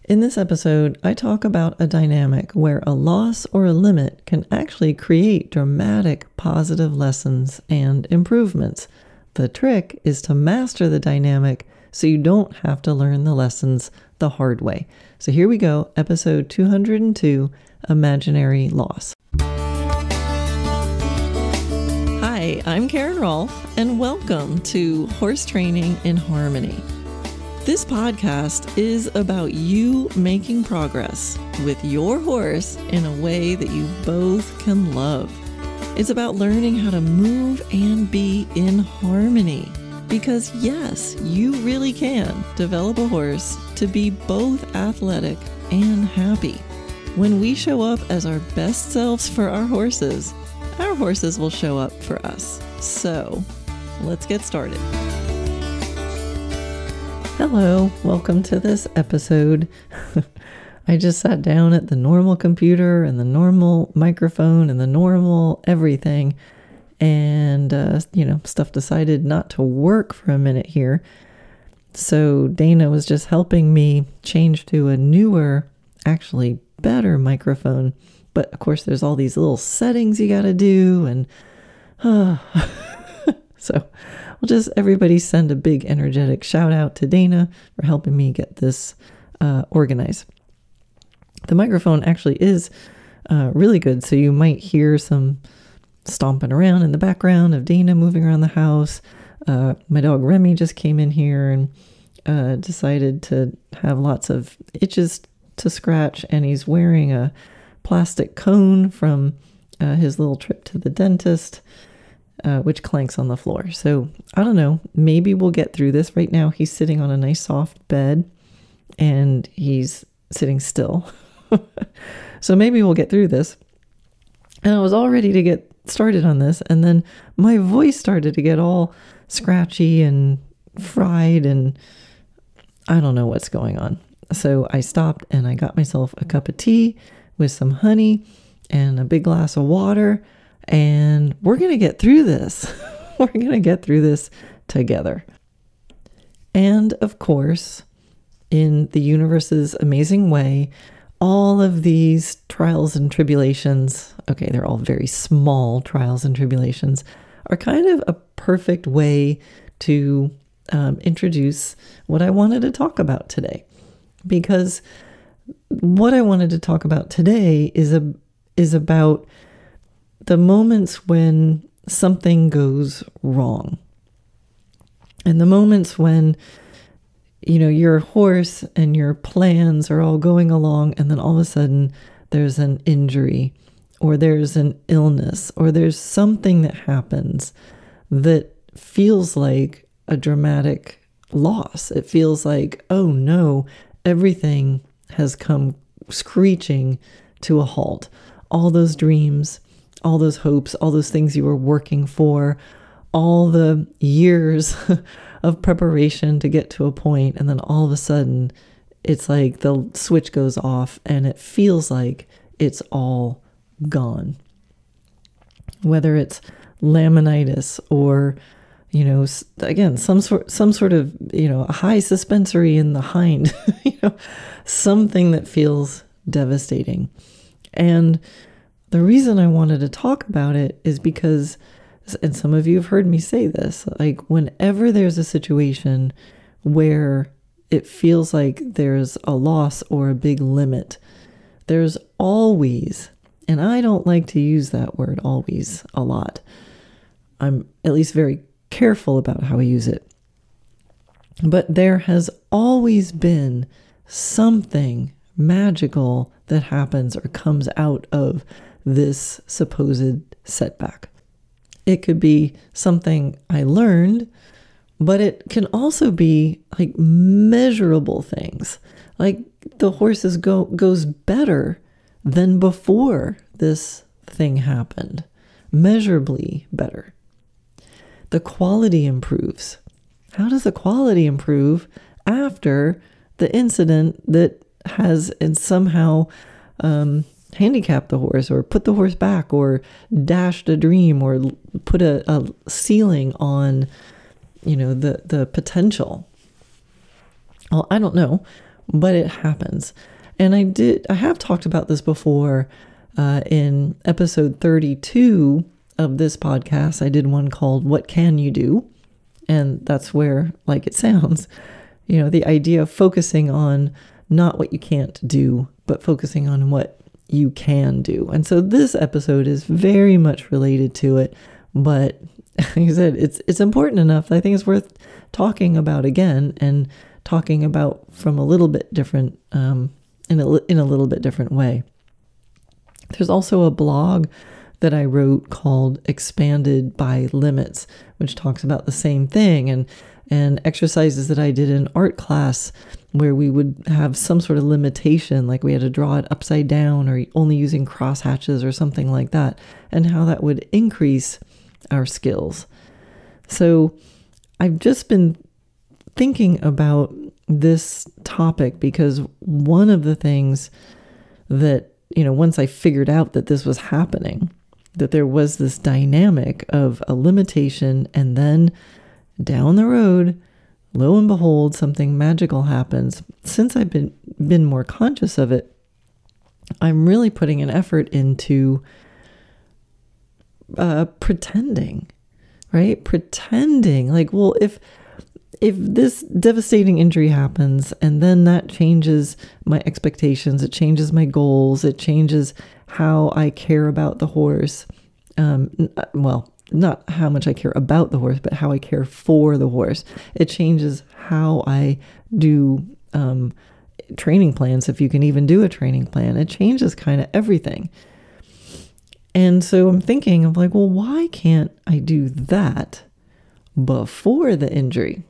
In this episode, I talk about a dynamic where a loss or a limit can actually create dramatic positive lessons and improvements. The trick is to master the dynamic so you don't have to learn the lessons the hard way. So here we go, episode 202, Imaginary Loss. Hi, I'm Karen Rohlf, and welcome to Horse Training in Harmony. This podcast is about you making progress with your horse in a way that you both can love. It's about learning how to move and be in harmony. Because yes, you really can develop a horse to be both athletic and happy. When we show up as our best selves for our horses will show up for us. So let's get started. Hello, welcome to this episode. I just sat down at the normal computer and the normal microphone and the normal everything, and stuff decided not to work for a minute here. So Dana was just helping me change to a newer, actually better microphone. But of course, there's all these little settings you got to do, and so we'll just everybody send a big energetic shout out to Dana for helping me get this organized. The microphone actually is really good, so you might hear some stomping around in the background of Dana moving around the house. My dog Remy just came in here and decided to have lots of itches to scratch, and he's wearing a plastic cone from his little trip to the dentist, which clanks on the floor. So I don't know, maybe we'll get through this. Right now he's sitting on a nice soft bed and he's sitting still. So maybe we'll get through this. And I was all ready to get started on this, and then my voice started to get all scratchy and fried, and I don't know what's going on. So I stopped and I got myself a cup of tea with some honey and a big glass of water, and we're going to get through this. We're going to get through this together. And of course, in the universe's amazing way, all of these trials and tribulations, okay, they're all very small trials and tribulations, are kind of a perfect way to introduce what I wanted to talk about today. Because what I wanted to talk about today is about the moments when something goes wrong. And the moments when, your horse and your plans are all going along, and then all of a sudden there's an injury, or there's an illness, or there's something that happens that feels like a dramatic loss. It feels like, oh no, everything has come screeching to a halt. All those dreams, all those hopes, all those things you were working for, all the years of preparation to get to a point, and then all of a sudden it's like the switch goes off and it feels like it's all gone. Whether it's laminitis or again, some sort of, a high suspensory in the hind, something that feels devastating. And the reason I wanted to talk about it is because, and some of you have heard me say this, like whenever there's a situation where it feels like there's a loss or a big limit, there's always, and I don't like to use that word always a lot. I'm at least very careful about how I use it. But there has always been something magical that happens or comes out of this supposed setback. It could be something I learned, but it can also be like measurable things. Like the horses goes better than before this thing happened, measurably better. The quality improves. How does the quality improve after the incident that has somehow handicapped the horse, or put the horse back, or dashed a dream, or put a ceiling on, the potential? Well, I don't know. but it happens. And I have talked about this before in episode 32 of this podcast. I did one called What Can You Do? And that's where, like it sounds, the idea of focusing on not what you can't do, but focusing on what you can do. And so this episode is very much related to it, but like I said, it's important enough that I think it's worth talking about again, and talking about from a little bit different, in a little bit different way. There's also a blog that I wrote called Expanded by Limits, which talks about the same thing, and exercises that I did in art class where we would have some sort of limitation, like we had to draw it upside down or only using cross hatches or something like that, and how that would increase our skills. So I've just been thinking about this topic because one of the things that, once I figured out that this was happening, that there was this dynamic of a limitation, and then down the road, lo and behold, something magical happens. Since I've been more conscious of it, I'm really putting an effort into pretending, right? Pretending like, well, if this devastating injury happens and then that changes my expectations, it changes my goals, it changes how I care about the horse. Well, not how much I care about the horse, but how I care for the horse. It changes how I do training plans, if you can even do a training plan. It changes kind of everything. And so I'm thinking of like, well, why can't I do that before the injury?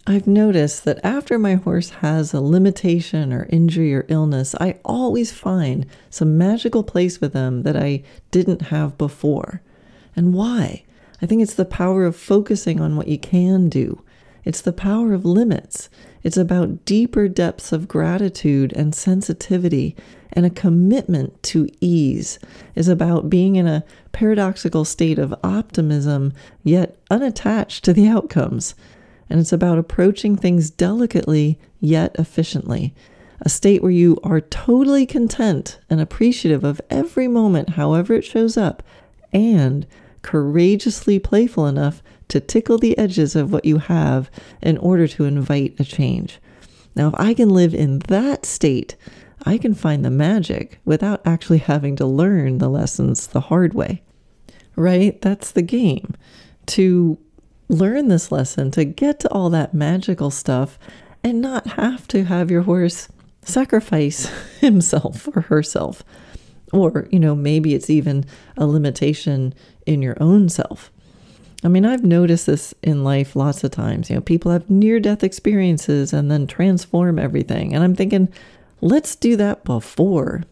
I've noticed that after my horse has a limitation or injury or illness, I always find some magical place with them that I didn't have before. And why? I think it's the power of focusing on what you can do. It's the power of limits. It's about deeper depths of gratitude and sensitivity, and a commitment to ease. Is about being in a paradoxical state of optimism, yet unattached to the outcomes. And it's about approaching things delicately, yet efficiently. A state where you are totally content and appreciative of every moment, however it shows up, and courageously playful enough to tickle the edges of what you have in order to invite a change. Now, if I can live in that state, I can find the magic without actually having to learn the lessons the hard way. Right? That's the game. To learn this lesson, to get to all that magical stuff and not have to have your horse sacrifice himself or herself. Or, maybe it's even a limitation in your own self. I mean, I've noticed this in life lots of times. People have near-death experiences and then transform everything. And I'm thinking, let's do that before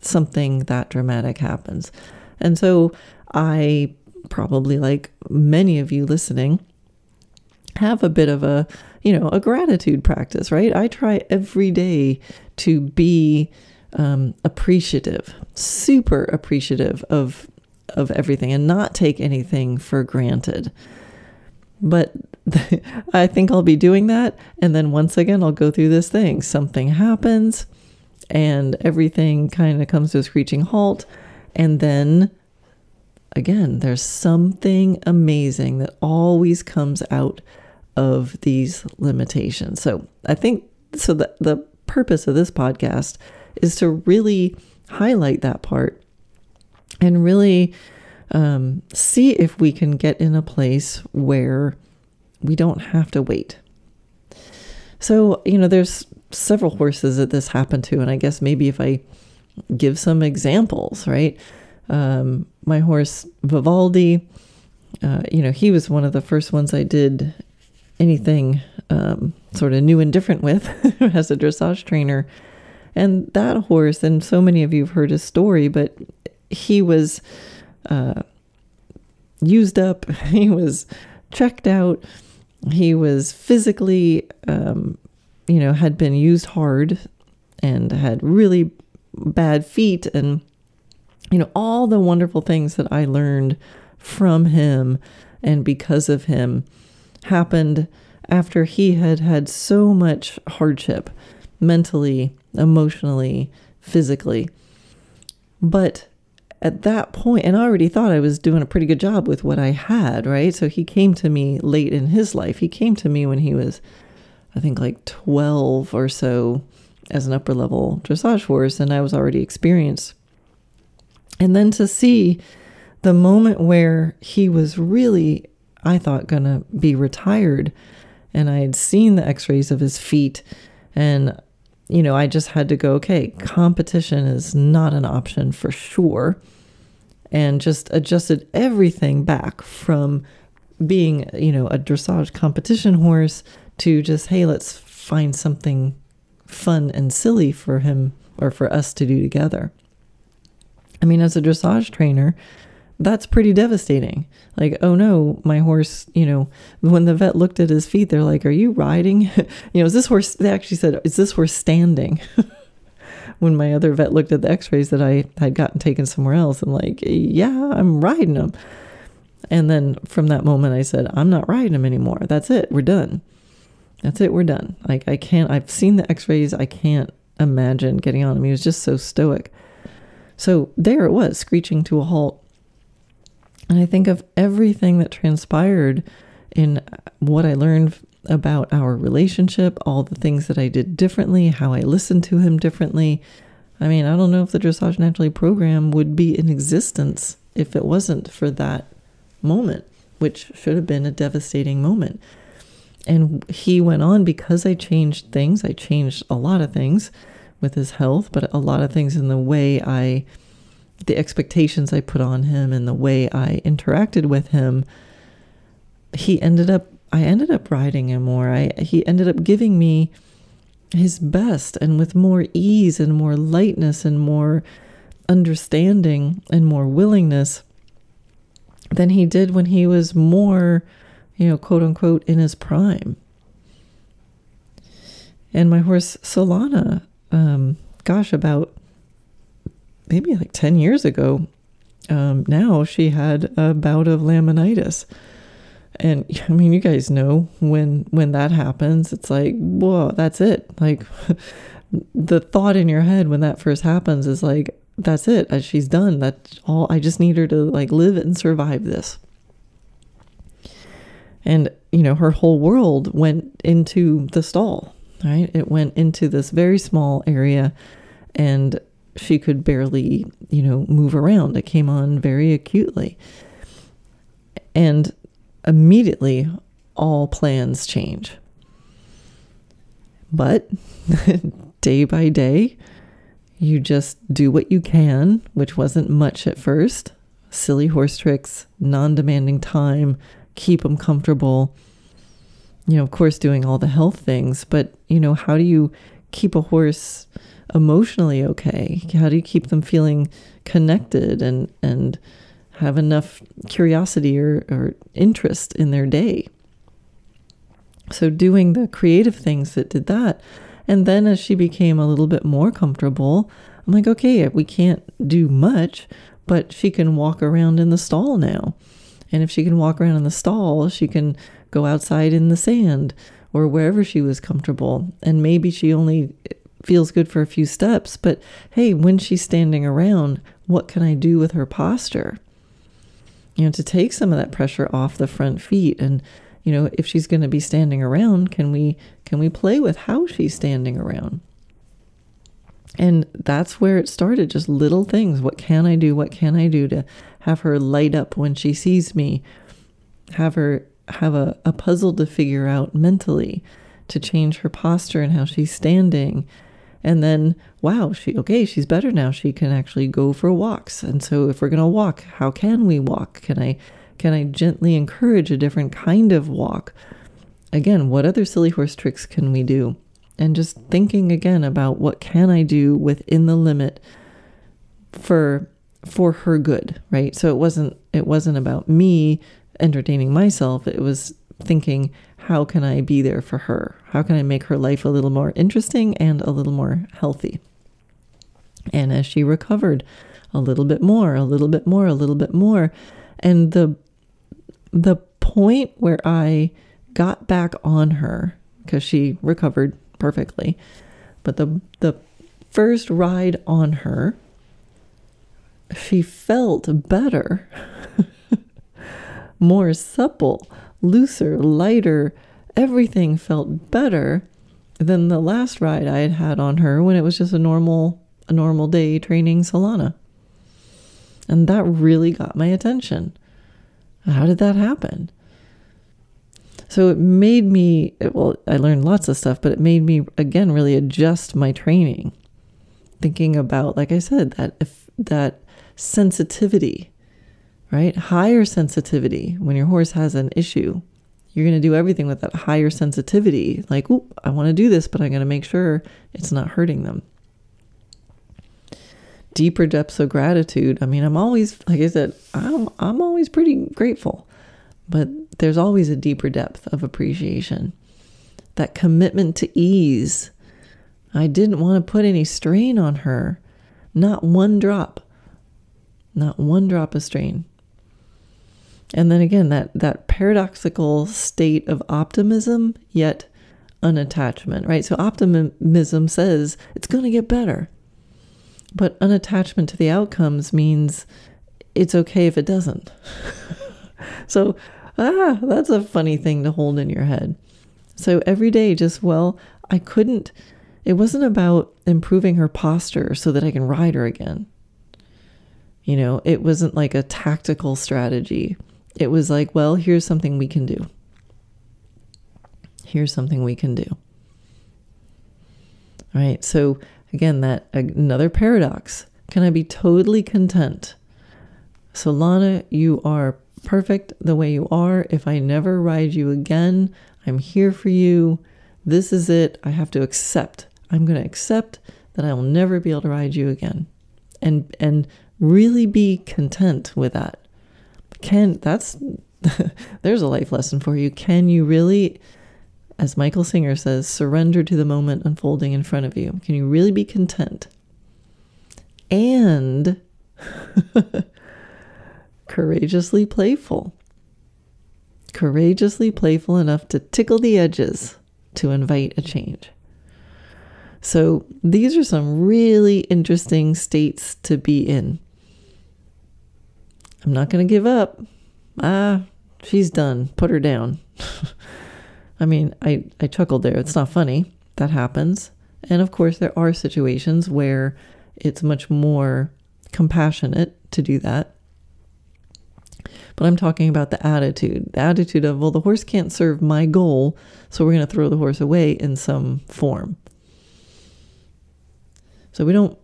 something that dramatic happens. And so I probably, like many of you listening, have a bit of a gratitude practice, right? I try every day to be appreciative, super appreciative of everything, and not take anything for granted. But I think I'll be doing that. And then once again, I'll go through this thing. Something happens and everything kind of comes to a screeching halt. And then again, there's something amazing that always comes out of these limitations. So I think, the purpose of this podcast is to really highlight that part and really see if we can get in a place where we don't have to wait. So, there's several horses that this happened to, and I guess maybe if I give some examples, right? My horse Vivaldi, he was one of the first ones I did anything sort of new and different with as a dressage trainer. And that horse, and so many of you have heard his story, but he was used up, he was checked out, he was physically, had been used hard and had really bad feet, and all the wonderful things that I learned from him and because of him happened after he had had so much hardship. mentally, emotionally, physically. But at that point, and I already thought I was doing a pretty good job with what I had, right? So he came to me late in his life. He came to me when he was, I think, like 12 or so as an upper level dressage horse, and I was already experienced. And then to see the moment where he was really, I thought, gonna be retired, and I had seen the x-rays of his feet, and I just had to go, okay, competition is not an option for sure, and just adjusted everything back from being, a dressage competition horse to just, hey, let's find something fun and silly for him or for us to do together. I mean, as a dressage trainer, that's pretty devastating. Like, oh no, my horse, when the vet looked at his feet, they're like, are you riding? Is this horse, they actually said, is this horse standing? When my other vet looked at the x-rays that I had gotten taken somewhere else, I'm like, yeah, I'm riding him. And then from that moment, I said, I'm not riding him anymore. That's it. We're done. That's it. We're done. Like, I've seen the x-rays. I can't imagine getting on him. He was just so stoic. So there it was, screeching to a halt. And I think of everything that transpired in what I learned about our relationship, all the things that I did differently, how I listened to him differently. I mean, I don't know if the Dressage Naturally program would be in existence if it wasn't for that moment, which should have been a devastating moment. And he went on because I changed things. I changed a lot of things with his health, but a lot of things in the way the expectations I put on him and the way I interacted with him. I ended up riding him more. He ended up giving me his best, and with more ease and more lightness and more understanding and more willingness than he did when he was more, quote unquote, in his prime. And my horse Solana, about maybe like 10 years ago, now she had a bout of laminitis. And I mean, you guys know when that happens, it's like, whoa, that's it. Like the thought in your head when that first happens is like, that's it. She's done. That's all. I just need her to like live and survive this. And, her whole world went into the stall, right? It went into this very small area, and she could barely, move around. It came on very acutely. And immediately all plans change. But day by day, you just do what you can, which wasn't much at first. Silly horse tricks, non-demanding time, keep them comfortable. Of course, doing all the health things, but, how do you keep a horse emotionally okay? How do you keep them feeling connected and have enough curiosity or interest in their day? So doing the creative things that did that. And then as she became a little bit more comfortable, I'm like, okay, we can't do much, but she can walk around in the stall now. And if she can walk around in the stall, she can go outside in the sand or wherever she was comfortable. And maybe she only feels good for a few steps, but hey, when she's standing around, what can I do with her posture? To take some of that pressure off the front feet. And, if she's going to be standing around, can we play with how she's standing around? And that's where it started, just little things. What can I do? What can I do to have her light up when she sees me? Have her have a puzzle to figure out mentally to change her posture and how she's standing. And then, wow, she's better now. She can actually go for walks. And so if we're going to walk, how can we walk? Can I gently encourage a different kind of walk? Again, what other silly horse tricks can we do? And just thinking again about what can I do within the limit for her good, right? So it wasn't about me entertaining myself. It was thinking, how can I be there for her? How can I make her life a little more interesting and a little more healthy? And as she recovered, a little bit more, a little bit more, a little bit more. And the point where I got back on her, because she recovered perfectly, But the first ride on her, she felt better, more supple, looser, lighter. Everything felt better than the last ride I had had on her when it was just a normal day training Solana. And that really got my attention. How did that happen? So it made me, well, I learned lots of stuff, but it made me, again, really adjust my training. Thinking about, like I said, that sensitivity, right? Higher sensitivity. When your horse has an issue, you're going to do everything with that higher sensitivity. Like, oop, I want to do this, but I'm going to make sure it's not hurting them. Deeper depths of gratitude. I mean, I'm always, like I said, I'm always pretty grateful, but there's always a deeper depth of appreciation. That commitment to ease. I didn't want to put any strain on her. Not one drop. Not one drop of strain. And then again, that paradoxical state of optimism, yet unattachment, right? So optimism says it's going to get better. But unattachment to the outcomes means it's okay if it doesn't. So, that's a funny thing to hold in your head. So every day, just, it wasn't about improving her posture so that I can ride her again. You know, it wasn't like a tactical strategy. It was like, well, here's something we can do. Here's something we can do. All right. So again, that another paradox. Can I be totally content? Solana, you are perfect the way you are. If I never ride you again, I'm here for you. This is it. I have to accept. I'm going to accept that I will never be able to ride you again. And really be content with that. There's a life lesson for you. Can you really, as Michael Singer says, surrender to the moment unfolding in front of you? Can you really be content? And courageously playful. Courageously playful enough to tickle the edges to invite a change. So these are some really interesting states to be in. I'm not going to give up. She's done. Put her down. I mean, I chuckled there. It's not funny. That happens. And of course, there are situations where it's much more compassionate to do that. But I'm talking about the attitude. The attitude of, well, the horse can't serve my goal, so we're going to throw the horse away in some form. So I don't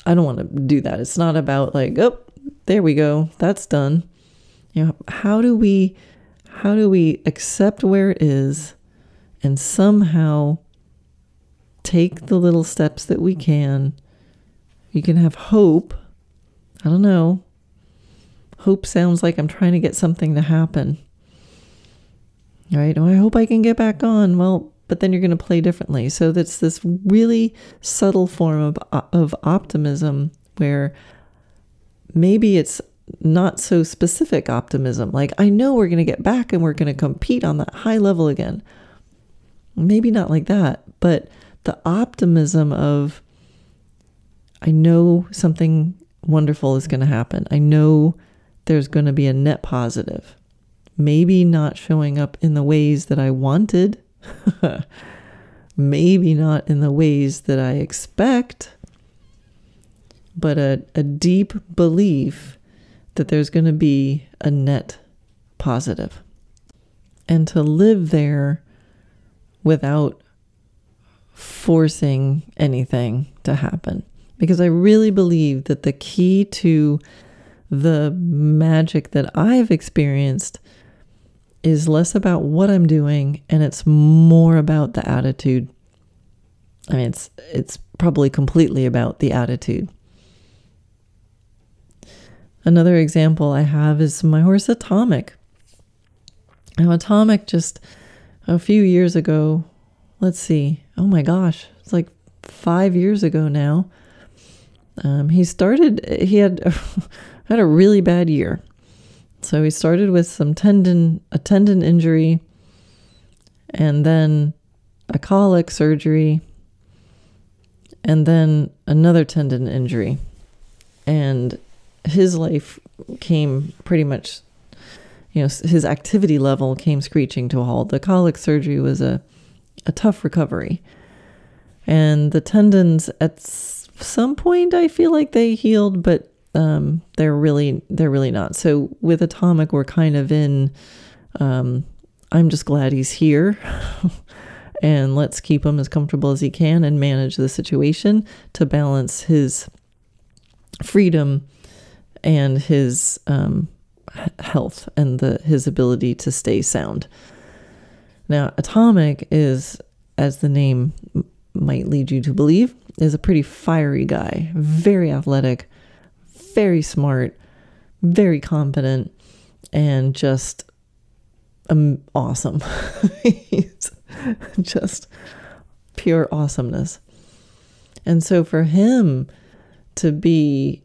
want to do that. It's not about like, oh, there we go. That's done. You know, how do we accept where it is and somehow take the little steps that we can? You can have hope. I don't know. Hope sounds like I'm trying to get something to happen. Right? Oh, I hope I can get back on. Well, but then you're going to play differently. So that's this really subtle form of optimism where maybe it's not so specific optimism. Like, I know we're going to get back and we're going to compete on that high level again. Maybe not like that, but the optimism of, I know something wonderful is going to happen. I know there's going to be a net positive. Maybe not showing up in the ways that I wanted. Maybe not in the ways that I expect, but a deep belief that there's going to be a net positive. And to live there without forcing anything to happen. Because I really believe that the key to the magic that I've experienced is less about what I'm doing and it's more about the attitude. I mean, it's probably completely about the attitude. Another example I have is my horse Atomic. Now, Atomic just a few years ago, let's see, oh my gosh, it's like 5 years ago now. He had a really bad year. So he started with a tendon injury and then a colic surgery. and then another tendon injury. And his life came pretty much, his activity level came screeching to a halt. The colic surgery was a tough recovery. And the tendons at some point, I feel like they healed, but they're really not. So with Atomic, we're kind of in, I'm just glad he's here. And let's keep him as comfortable as he can and manage the situation to balance his freedom and his health and his ability to stay sound. Now, Atomic is, as the name might lead you to believe, is a pretty fiery guy, very athletic, very smart, very confident, and just awesome. He's just pure awesomeness. And so for him to be,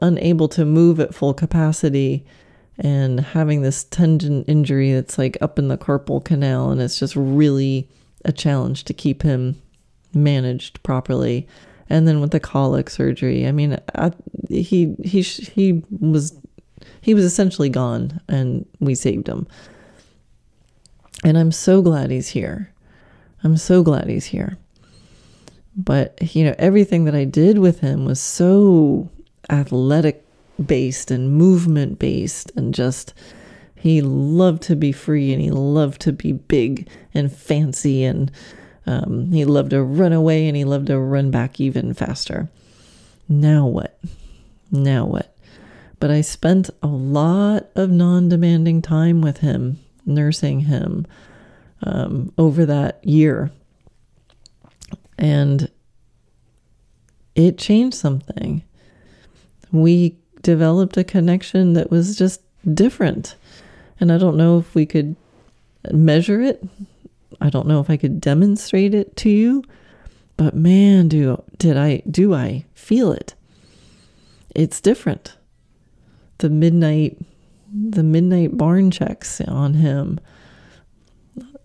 unable to move at full capacity and having this tendon injury that's like up in the carpal canal, and it's just really a challenge to keep him managed properly. And then with the colic surgery, I mean, he was essentially gone, and we saved him. And I'm so glad he's here. But, everything that I did with him was so athletic based and movement based, and just, he loved to be free, and he loved to be big and fancy, and he loved to run away, and he loved to run back even faster. Now what? But I spent a lot of non-demanding time with him, nursing him over that year. And it changed something. We developed a connection that was just different. And I don't know if we could measure it. I don't know if I could demonstrate it to you. But man, do I feel it. It's different. The midnight barn checks on him.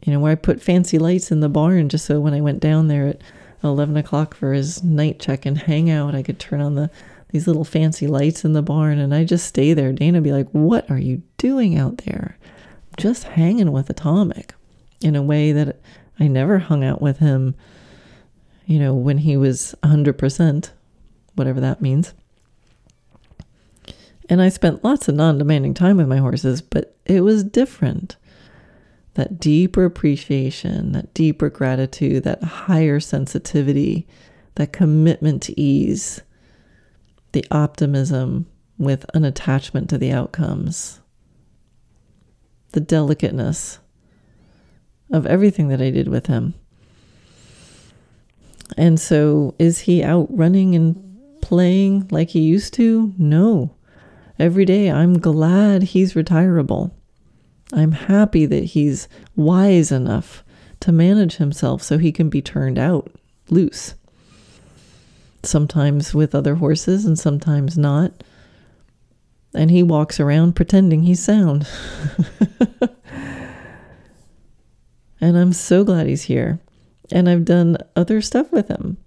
Where I put fancy lights in the barn just so when I went down there at 11 o'clock for his night check and hang out, I could turn on these little fancy lights in the barn, and I just stay there. Dana would be like, "What are you doing out there?" Just hanging with Atomic in a way that I never hung out with him, when he was 100%, whatever that means. And I spent lots of non-demanding time with my horses, but it was different. That deeper appreciation, that deeper gratitude, that higher sensitivity, that commitment to ease, the optimism with an attachment to the outcomes, the delicateness of everything that I did with him. And so, is he out running and playing like he used to? No. Every day I'm glad he's retirable. I'm happy that he's wise enough to manage himself so he can be turned out loose. Sometimes with other horses and sometimes not. And he walks around pretending he's sound. And I'm so glad he's here. And I've done other stuff with him.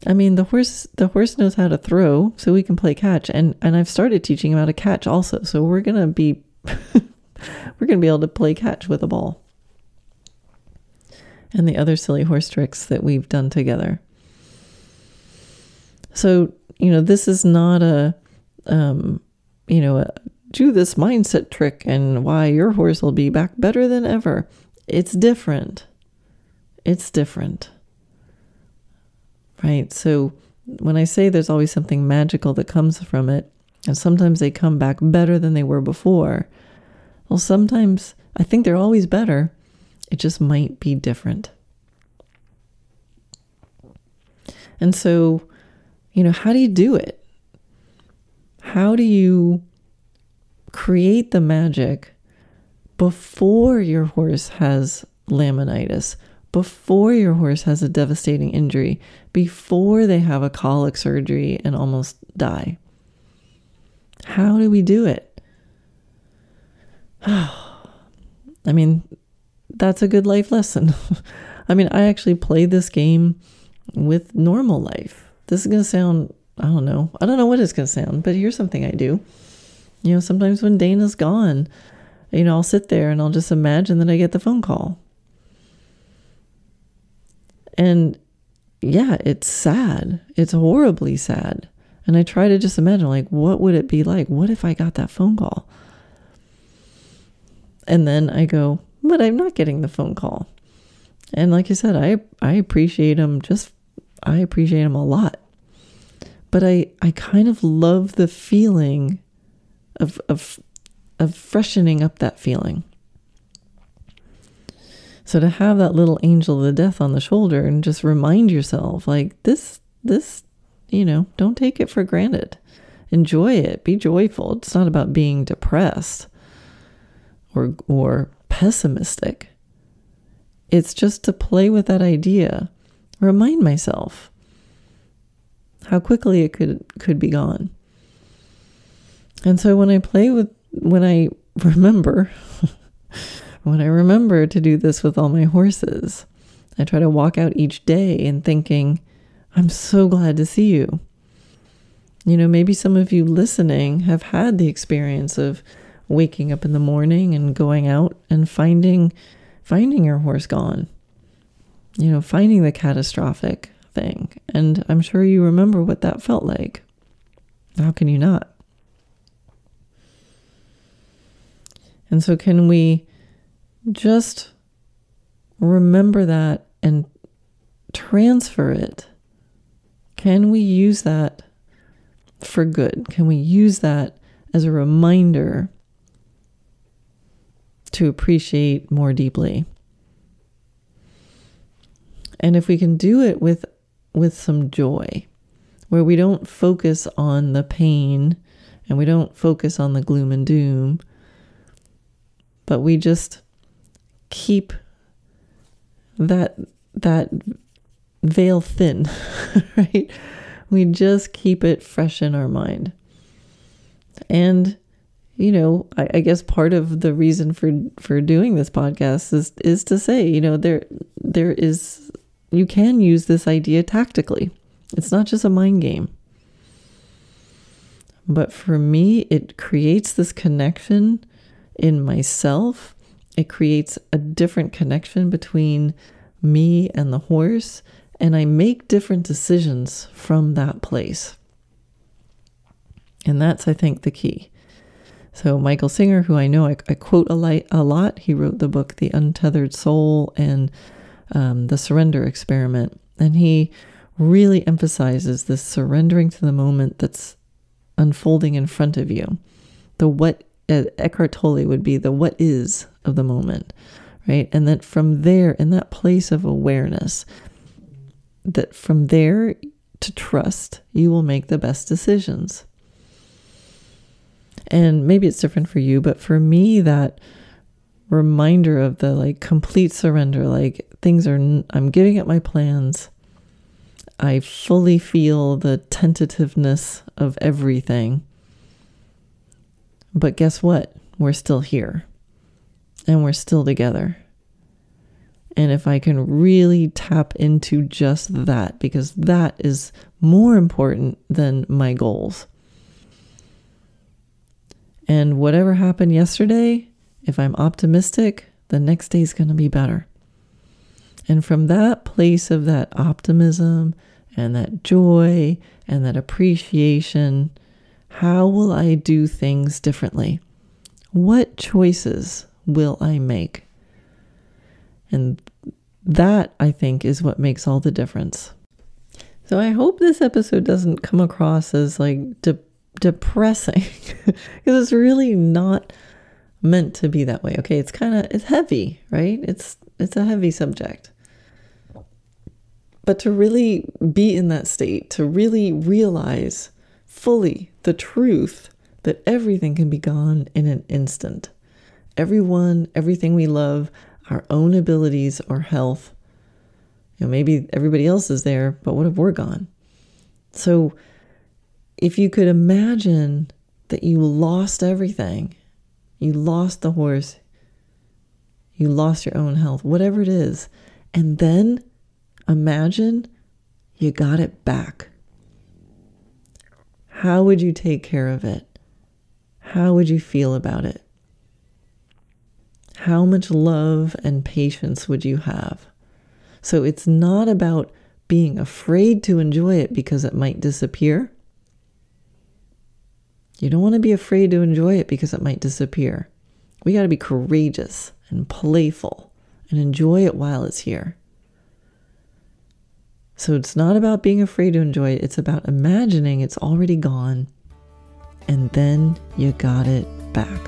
I mean, the horse knows how to throw, so we can play catch. And I've started teaching him how to catch also. So we're going to be able to play catch with a ball. And the other silly horse tricks that we've done together. So, this is not a do this mindset trick and why your horse will be back better than ever. It's different. Right? So when I say there's always something magical that comes from it, and sometimes they come back better than they were before, well, sometimes I think they're always better. It just might be different. And so, how do you do it? How do you create the magic before your horse has laminitis, before your horse has a devastating injury, before they have a colic surgery and almost die? How do we do it? I mean, that's a good life lesson. I mean, I actually played this game with normal life. This is going to sound, I don't know what it's going to sound, but here's something I do. Sometimes when Dana's gone, I'll sit there and I'll just imagine that I get the phone call. And yeah, it's sad. It's horribly sad. And I try to just imagine, like, what would it be like? What if I got that phone call? And then I go, but I'm not getting the phone call. And like I said, I appreciate him. I appreciate him a lot. But I kind of love the feeling of freshening up that feeling. So to have that little angel of the death on the shoulder and just remind yourself, like, this, don't take it for granted. Enjoy it. Be joyful. It's not about being depressed or pessimistic. It's just to play with that idea. Remind myself how quickly it could be gone. And so when I remember to do this with all my horses, I try to walk out each day and thinking, I'm so glad to see you. Maybe some of you listening have had the experience of waking up in the morning and going out and finding your horse gone, finding the catastrophic thing. And I'm sure you remember what that felt like. How can you not? And so can we just remember that and transfer it? Can we use that for good? Can we use that as a reminder to appreciate more deeply? And if we can do it with some joy, where we don't focus on the pain and we don't focus on the gloom and doom, but we just keep that veil thin, right? We just keep it fresh in our mind. And, I guess part of the reason for doing this podcast is to say, there is, you can use this idea tactically. It's not just a mind game. But for me, it creates this connection in myself. It creates a different connection between me and the horse, and I make different decisions from that place. And that's, I think, the key. So Michael Singer, who I know I quote a lot, he wrote the book The Untethered Soul and The Surrender Experiment. And he really emphasizes this surrendering to the moment that's unfolding in front of you. The what, Eckhart Tolle would be the what is of the moment, right? And that from there, in that place of awareness, that from there to trust, you will make the best decisions. And maybe it's different for you, but for me, that reminder of the complete surrender, I'm giving up my plans. I fully feel the tentativeness of everything. But guess what? We're still here. And we're still together. And if I can really tap into just that, because that is more important than my goals. And whatever happened yesterday, if I'm optimistic, the next day is going to be better. And from that place of that optimism and that joy and that appreciation, how will I do things differently? What choices will I make? And that, I think, is what makes all the difference. So I hope this episode doesn't come across as depressing, because it's really not meant to be that way. Okay, it's heavy, right? It's a heavy subject. But to really be in that state, to really realize fully the truth that everything can be gone in an instant. Everyone, everything we love, our own abilities or health. Maybe everybody else is there, but what if we're gone? So if you could imagine that you lost everything, you lost the horse, you lost your own health, whatever it is, and then imagine you got it back. How would you take care of it? How would you feel about it? How much love and patience would you have? So it's not about being afraid to enjoy it because it might disappear. You don't want to be afraid to enjoy it because it might disappear. We got to be courageous and playful and enjoy it while it's here. So it's not about being afraid to enjoy it. It's about imagining it's already gone and then you got it back.